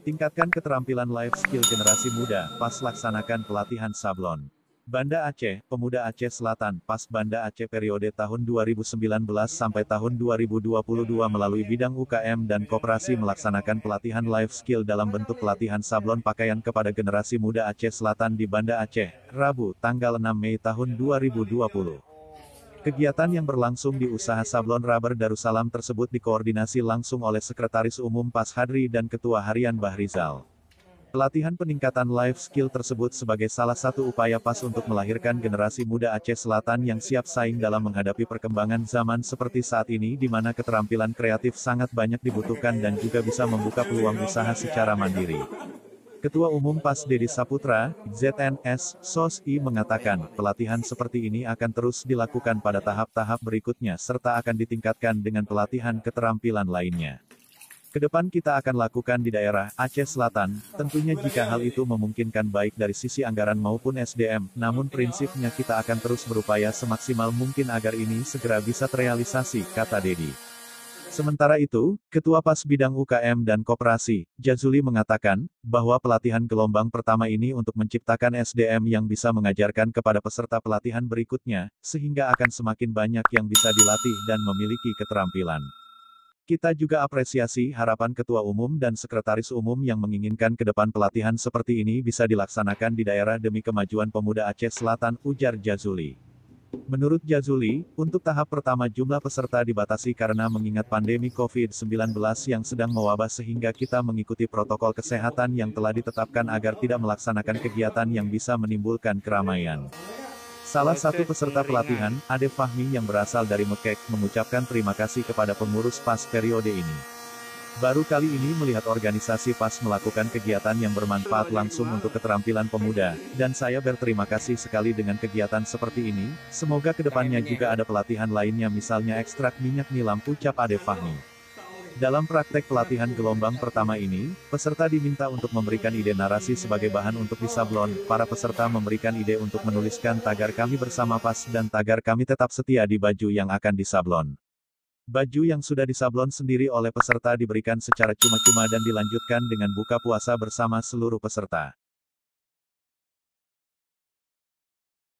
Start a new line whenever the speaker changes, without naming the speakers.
Tingkatkan keterampilan life skill generasi muda, pas laksanakan pelatihan sablon. Banda Aceh, Pemuda Aceh Selatan, PAS Banda Aceh periode tahun 2019 sampai tahun 2022 melalui bidang UKM dan koperasi melaksanakan pelatihan life skill dalam bentuk pelatihan sablon pakaian kepada generasi muda Aceh Selatan di Banda Aceh, Rabu, tanggal 6 Mei tahun 2020. Kegiatan yang berlangsung di usaha sablon Rubber Darussalam tersebut dikoordinasi langsung oleh Sekretaris Umum PAS Hadri dan Ketua Harian Bahrizal. Pelatihan peningkatan life skill tersebut sebagai salah satu upaya PAS untuk melahirkan generasi muda Aceh Selatan yang siap saing dalam menghadapi perkembangan zaman seperti saat ini di mana keterampilan kreatif sangat banyak dibutuhkan dan juga bisa membuka peluang usaha secara mandiri. Ketua Umum PAS Dedi Saputra, ZNS, SOSI mengatakan, pelatihan seperti ini akan terus dilakukan pada tahap-tahap berikutnya serta akan ditingkatkan dengan pelatihan keterampilan lainnya. Kedepan kita akan lakukan di daerah Aceh Selatan, tentunya jika hal itu memungkinkan baik dari sisi anggaran maupun SDM, namun prinsipnya kita akan terus berupaya semaksimal mungkin agar ini segera bisa terrealisasi, kata Dedi. Sementara itu, Ketua PAS Bidang UKM dan Koperasi, Jazuli mengatakan, bahwa pelatihan gelombang pertama ini untuk menciptakan SDM yang bisa mengajarkan kepada peserta pelatihan berikutnya, sehingga akan semakin banyak yang bisa dilatih dan memiliki keterampilan. Kita juga apresiasi harapan Ketua Umum dan Sekretaris Umum yang menginginkan ke depan pelatihan seperti ini bisa dilaksanakan di daerah demi kemajuan pemuda Aceh Selatan, ujar Jazuli. Menurut Jazuli, untuk tahap pertama jumlah peserta dibatasi karena mengingat pandemi COVID-19 yang sedang mewabah sehingga kita mengikuti protokol kesehatan yang telah ditetapkan agar tidak melaksanakan kegiatan yang bisa menimbulkan keramaian. Salah satu peserta pelatihan, Ade Fahmi yang berasal dari Mekek, mengucapkan terima kasih kepada pengurus PAS periode ini. Baru kali ini melihat organisasi PAS melakukan kegiatan yang bermanfaat langsung untuk keterampilan pemuda, dan saya berterima kasih sekali dengan kegiatan seperti ini, semoga kedepannya juga ada pelatihan lainnya misalnya ekstrak minyak nilam, ucap Ade Fahmi. Dalam praktek pelatihan gelombang pertama ini, peserta diminta untuk memberikan ide narasi sebagai bahan untuk disablon, para peserta memberikan ide untuk menuliskan tagar kami bersama PAS dan tagar kami tetap setia di baju yang akan disablon. Baju yang sudah disablon sendiri oleh peserta diberikan secara cuma-cuma dan dilanjutkan dengan buka puasa bersama seluruh peserta.